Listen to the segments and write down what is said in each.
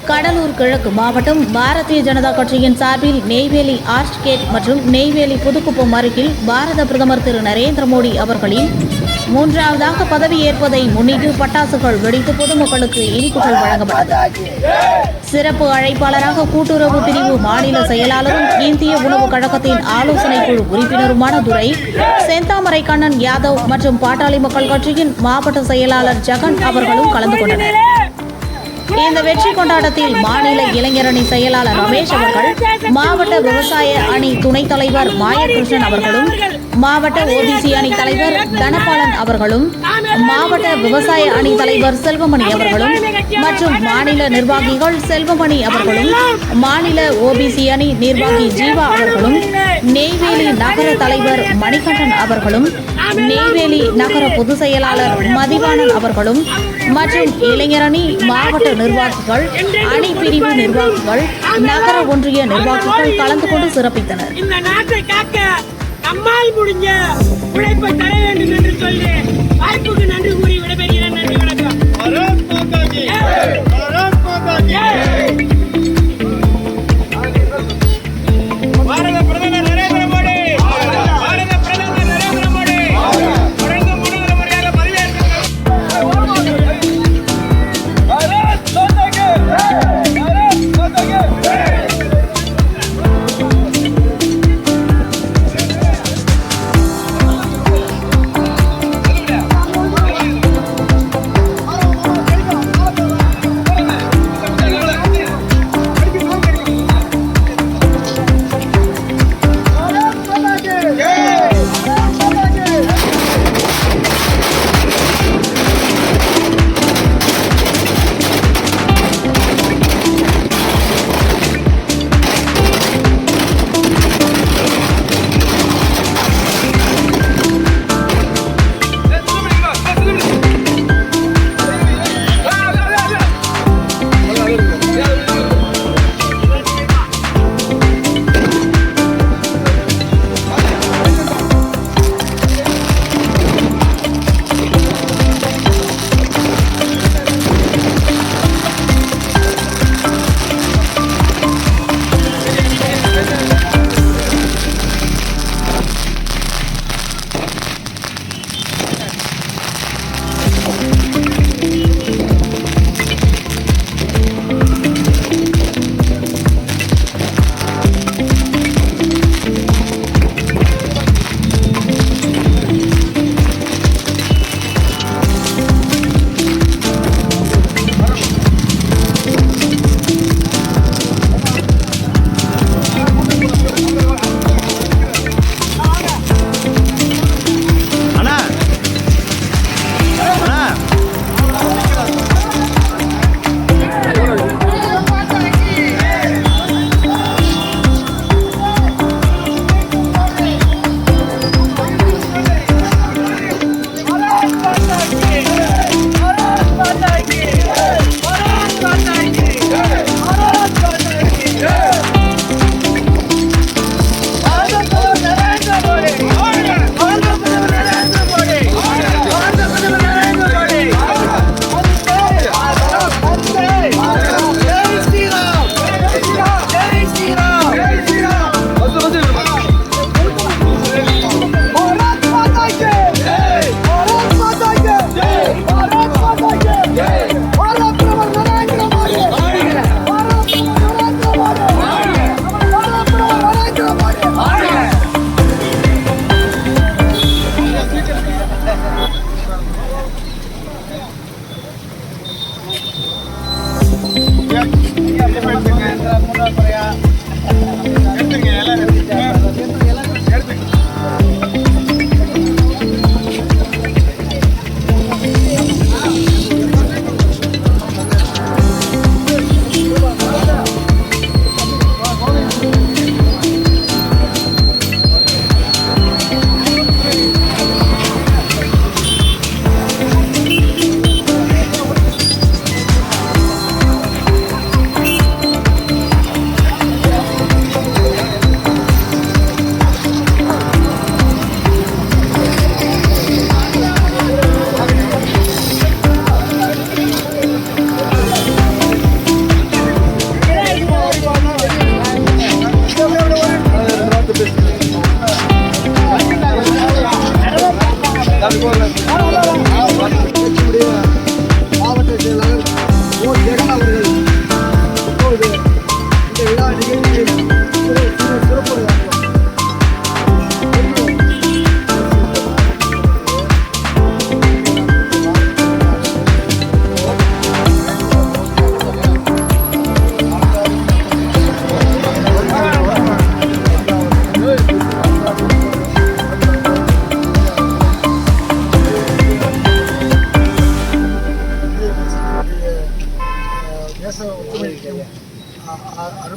கடலூர் கிழக்கு மாவட்டம் பாரதிய ஜனதா கட்சியின் சார்பில் நெய்வேலி ஆர்ச் கேட் மற்றும் நெய்வேலி புதுக்குப்பம் அருகில் பாரத பிரதமர் திரு நரேந்திர மோடி அவர்களின் மூன்றாவதாக பதவியேற்பதை முன்னிட்டு பட்டாசுகள் வெடித்து பொதுமக்களுக்கு இனிப்புகள் வழங்கப்பட்டது. சிறப்பு அழைப்பாளராக கூட்டுறவு பிரிவு மாநில செயலாளரும் இந்திய உணவு கழகத்தின் ஆலோசனை குழு உறுப்பினருமான துரை செந்தாமரை கண்ணன் யாதவ் மற்றும் பாட்டாளி மக்கள் கட்சியின் மாவட்ட செயலாளர் ஜெகன் அவர்களும் கலந்து கொண்டனர். இந்த வெற்றி கொண்டாட்டத்தில் மாநில இளைஞரணி செயலாளர் ரமேஷ் அவர்கள், மாவட்ட விவசாய அணி துணைத் தலைவர் மாயகிருஷ்ணன் அவர்களும், மாவட்ட ஓபிசி அணி தலைவர் தனபாலன் அவர்களும், மாவட்ட விவசாய அணி தலைவர் செல்வமணி அவர்களும் மற்றும் மாநில நிர்வாகிகள் செல்வமணி அவர்களும், மாநில ஓபிசி அணி நிர்வாகி ஜீவா அவர்களும், நெய்வேலி நகர தலைவர் மணிகண்டன் அவர்களும், நெய்வேலி நகர பொதுச் செயலாளர் மதிவாணன் அவர்களும் மற்றும் இளைஞரணி மாவட்ட நிர்வாகிகள், அணி பிரிவு நிர்வாகிகள், நகர ஒன்றிய நிர்வாகிகள் கலந்து கொண்டு சிறப்பித்தனர். இந்த நாட்டை காக்க நம்மால் முடிஞ்ச உழைப்பை தர வேண்டும் என்று சொல்லி வாய்ப்புக்கு நன்றி கூறி விடைபெறுகிறேன். நன்றி, வணக்கம். பாரத பிரதமர் நரேந்திர மோடி, பாரத பிரதமர் நரேந்திர மோடி தொடர்ந்து மூன்றாவது முறையாக பதவியேற்கிறார்.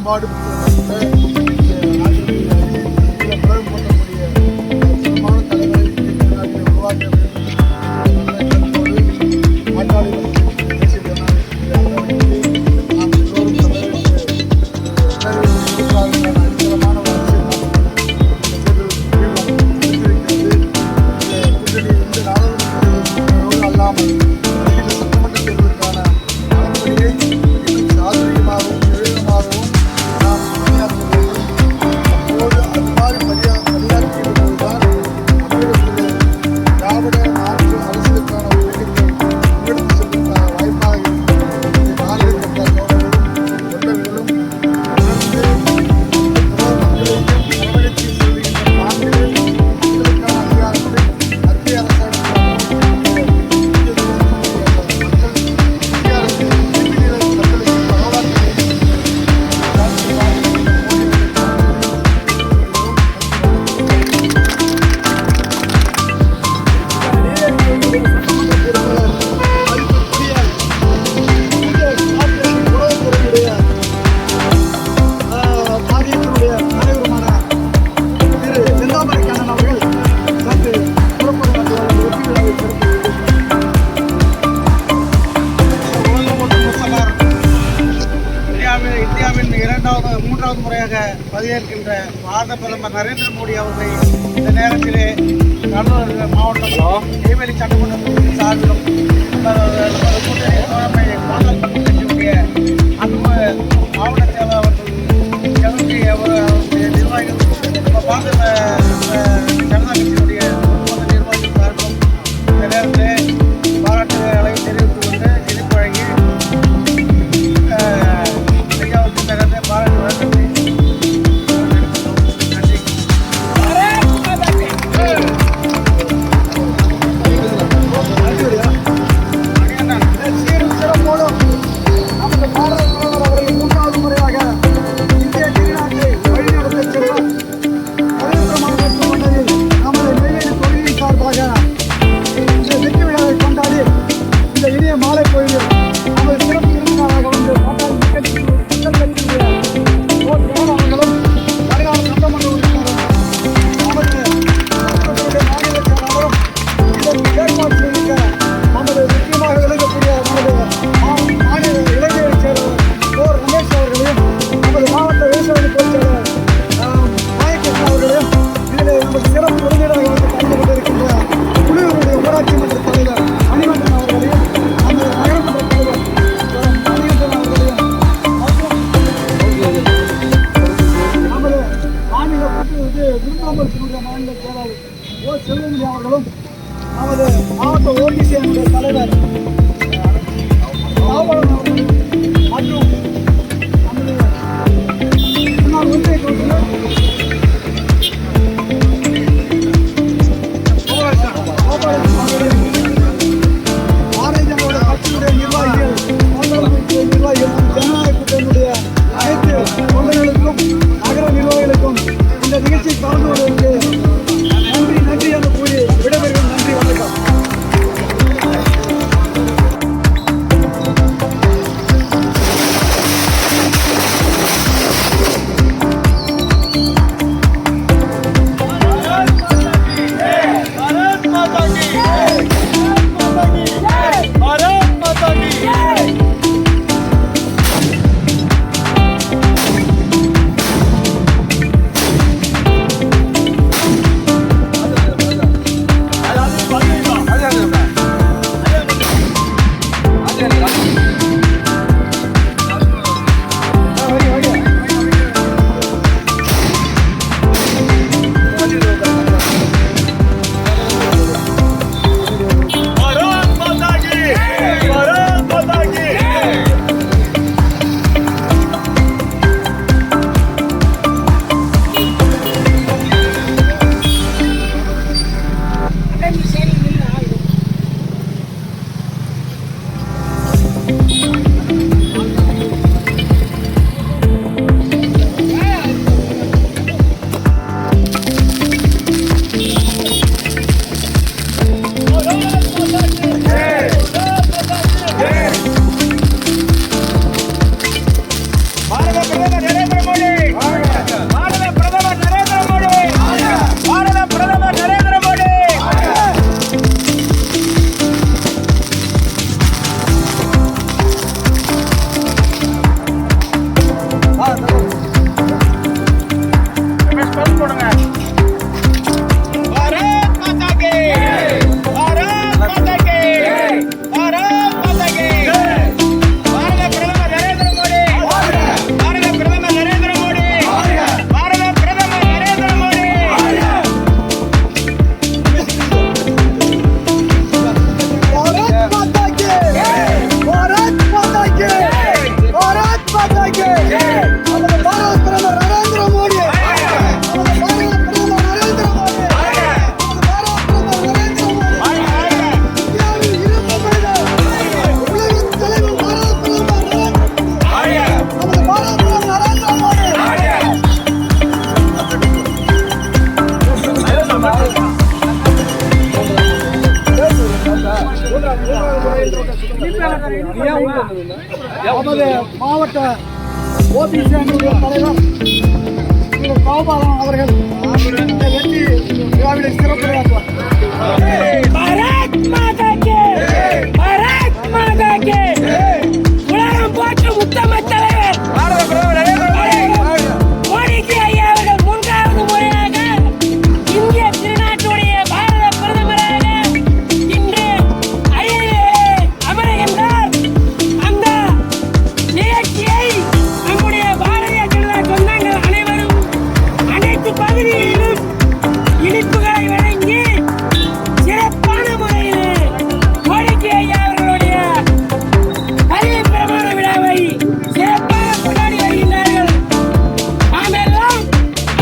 மேம்பாடு பிளவு பண்ணக்கூடிய அற்புதமான தலைவரை நாட்டில் உருவாக்க வேண்டும் பாட்டாளிகள் தேசிய ஜனநாயக நாம் எல்லோரும் அடித்தளமான இந்த நாடாளுமன்ற அல்லாமல் சட்டமன்ற தேர்தலுக்கான அனுமதியை இன்னும் சாதுரியமாகவும் எழுதமாகவும் நாம் பணியாற்ற வேண்டும். அப்போது அது மாதிரி பணியாற்றிய போதுதான் தமிழகத்தில் திராவிட நாட்டு அரசியலுக்கான ஒரு இயக்கத்தை முன்னெடுத்து செல்வதற்கான வாய்ப்பாக இருக்கும். பாரதிய ஜனதா தோழர்களும் தொண்டர்களும் தொடர்ந்து மக்களையும் அரவணைத்து செல்கின்ற மாநில மக்களுக்கான அதிகாரத்தை மத்திய இந்தியாவின் மூன்றாவது முறையாக பதவியேற்கின்ற பாரத பிரதமர் நரேந்திர மோடி அவர்களை இந்த நேரத்திலே கடலூர் மாவட்டம் நெய்வேலி சட்டமன்ற தொகுதியின் சார்பிலும் கூட்டணி தோழமை பாடல் கட்சியுடைய அன்பு மாவட்ட செயலர் அவர்கள் செல்வி அவருடைய நிர்வாகிகள் பாரத ஜனதா கட்சியினுடைய ஒப்பந்த நிர்வாகிகள் சார்பிலும் இந்த நேரத்திலே பாராட்டுகளை தெரிவித்துக் கொண்டு இனிப்பு வழங்கி மாலை பொழுது நமது சிறப்பு விருந்தினராக வந்து பாட்டாளி அவர்களும் வருங்கால சட்டமன்ற உறுப்பினரும் நமது மாநில செயலாளரும் இதற்கு ஏற்பாடு செய்திருக்க நமது முக்கியமாக விளங்கக்கூடிய நமது மாநில இளைஞர் செயலாளர் ஓர் ரமேஷ் அவர்களையும் நமது மாவட்ட விவசாய பொதுச்செயலாளர் நாயகிருஷ்ணன் அவர்களையும் இதில் நமது சிறப்பு விருந்தினராக வந்து கலந்து கொண்டிருக்கின்ற குழுவினுடைய ஊராட்சி மன்ற தலைவர் மணிவண்ணன் அவர்களையும் விருந்தாம்பலத்தினுடைய மாநில செயலாளர் ஓ செல்வமணி அவர்களும் நமது மாவட்ட ஓடிசி தலைவர் அவர்களும் மற்றும் நமது முன்னாள் ஒன்றிய கவுன்சிலர் பாரதிய ஜனதா கட்சியுடைய நிர்வாகிகள் ஜனநாயக கூட்டணியுடைய அனைத்து தொண்டர்களுக்கும் நகர நிர்வாகிகளுக்கும் இந்த நிகழ்ச்சியை கலந்து கொள்வதற்கு நன்றி என கூறி விடைபெறுகிறேன். நன்றி, வணக்கம். நமது மாவட்ட ஓபிசி அணியுடைய தலைவர் திரு கோபாலன் அவர்கள் இந்த வெற்றி விழாவிலே சிறப்புரையாற்றுவார். பாரத் மாதா கே பாரத் மாதா கே உலகம் போற்றும் உத்தம தலைவர் மோடிஜி ஐயா அவர்கள் மூன்றாவது முறையாக இந்திய திருநாட்டுடைய பாரத பிரதமராக இன்று அமருகின்றார். அந்த நிகழ்ச்சியை நம்முடைய பாரதிய ஜனதா சொந்தங்கள் அனைவரும் அனைத்து பகுதிகளிலும் இனிப்புகளை வழங்கி சிறப்பான முறையில் மோடிஜி ஐயா அவர்களுடைய பதவி பிரமாண விழாவை சிறப்பாக கொண்டாடி வருகின்றார்கள். நாமெல்லாம்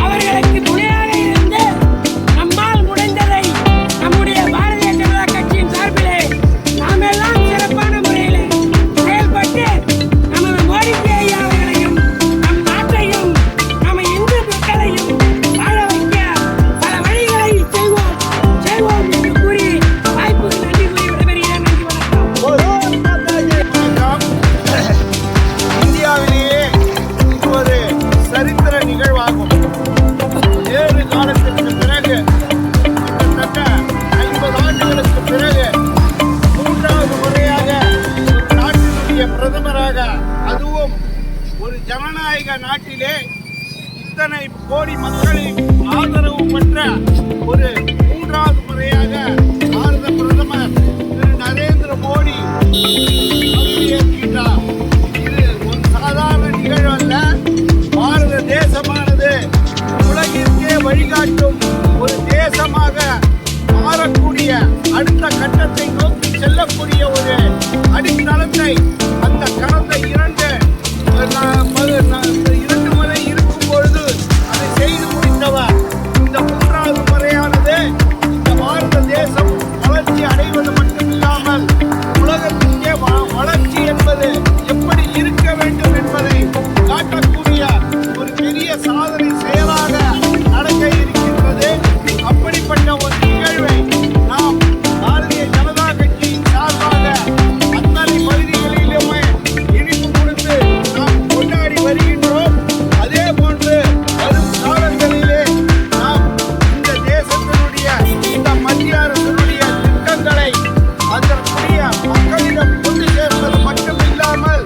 அவர்களுக்கு துணையாக இருந்து நம்மால் முடிந்ததை நம்முடைய பாரதிய ஜனதா கட்சியின் சார்பிலே நாமெல்லாம் சிறப்பான முறையில் செயல்பட்டு நமது மோடிஜி ஐயா அவர்களையும் நம் நாட்டையும் நம்ம இந்து மக்களையும் வாழ வைக்க பல வழிகளை செய்வோம் என்று கூறி வாய்ப்புக்கு நன்றி கூறி விடைபெறுகிறேன். நன்றி, வணக்கம். இந்தியாவிலேயே இது ஒரு சரித்திர நிகழ்வாகும். ஏழு காலத்திற்கு பிறகு கிட்டத்தட்ட 50 ஆண்டுகளுக்கு பிறகு மூன்றாவது முறையாக ஒரு நாட்டினுடைய பிரதமராக, அதுவும் ஒரு ஜனநாயக நாட்டிலே இத்தனை கோடி மக்களின் ஆதரவு பெற்ற ஒரு மூன்றாவது முறையாக பாரத பிரதமர் திரு நரேந்திர மோடி பதவியேற்கின்றார். இது ஒரு சாதாரண நிகழ்வு அல்ல. பாரத தேசமானது உலகிற்கே வழிகாட்டும் ஒரு தேசமாக மாறக்கூடிய, அடுத்த கட்டத்தை நோக்கி செல்லக்கூடிய ஒரு அடித்தளத்தை அந்த கடந்த 2 முறை இருக்கும் பொழுது அதை செய்து முடித்தவர். இந்த மூன்றாவது முறையானது இந்த பாரத தேசம் வளர்ச்சி அடைவது மட்டுமில்லாமல் உலகத்திற்கே வளர்ச்சி என்பது எப்படி இருக்க வேண்டும் என்பதை காட்டக்கூடிய ஒரு பெரிய சாதனை செயலாக நடக்க இருக்கின்றது. அப்படிப்பட்ட ஒரு நிகழ்வை நாம் பாரதிய ஜனதா கட்சியின் சார்பாக அத்தனை பகுதிகளிலுமே இனிப்பு கொடுத்து நாம் கொண்டாடி வருகின்றோம். அதே போன்று வரும் காலங்களிலே நாம் இந்த தேசத்தினுடைய, இந்த மத்திய அரசினுடைய திட்டங்களை அதற்குரிய மக்களிடம் கொண்டு சேர்ப்பது மட்டுமில்லாமல்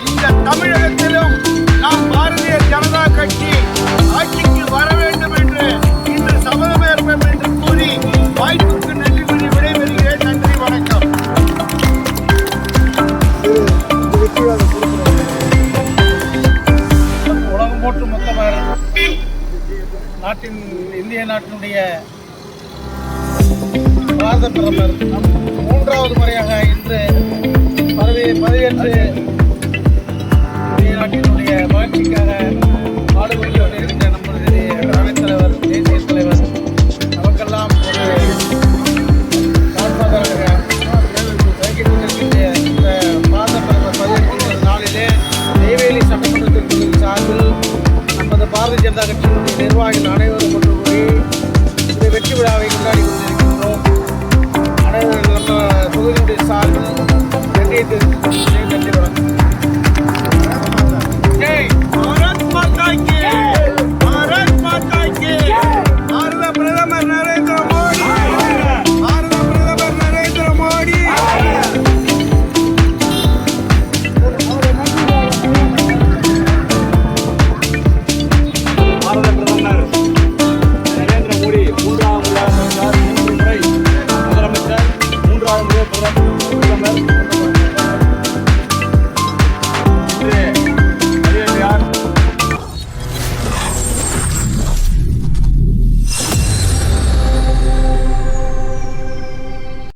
இந்த தமிழகத்திலும் நாம் பாரதிய ஜனதா கட்சி ஆட்சிக்கு வர வேண்டும் என்று இன்று சபதமேற்போம் என்று கூறி வாய்ப்புக்கு நன்றி கூறி விடைபெறுகிறேன். நன்றி, வணக்கம். இந்த வெற்றி விழாவை சிறப்புரையாற்றுவார். உலகம் போற்றும் மொத்தமாக இந்திய நாட்டினுடைய பாரத பிரதமர் மூன்றாவது முறையாக இன்று பதவியேற்று இந்திய நாட்டினுடைய வளர்ச்சிக்காக பாடுபட்டு கொண்டிருக்கின்ற நம்முடைய தலைவர், தேசிய தலைவர் நமக்கெல்லாம் ஒரு காட்பாதராக வகித்துக் கொண்டிருக்கின்ற இந்த பாரத பிரதமர் பதவியேற்கின்ற நாளிலே நெய்வேலி சட்டமன்ற தொகுதி சார்பில் நமது பாரதிய ஜனதா கட்சியினுடைய நிர்வாகிகள் அனைவரும் ஒன்று கூடி இந்த வெற்றி விழாவை கொண்டாடி கொண்டிருக்கின்றோம். அனைவரும் நம்ம தொகுதியுடைய சார்பில் நன்றியை தெரிவித்துக் கொள்கிறேன். நன்றி, வணக்கம். ஜெய் பாரத் மாதா கி பாரத் மாதா கி பாரத பிரதமர் நரேந்திர மோடி பாரத பிரதமர் நரேந்திர மோடி பாரத பிரதமர் நரேந்திர மோடி மூன்றாவது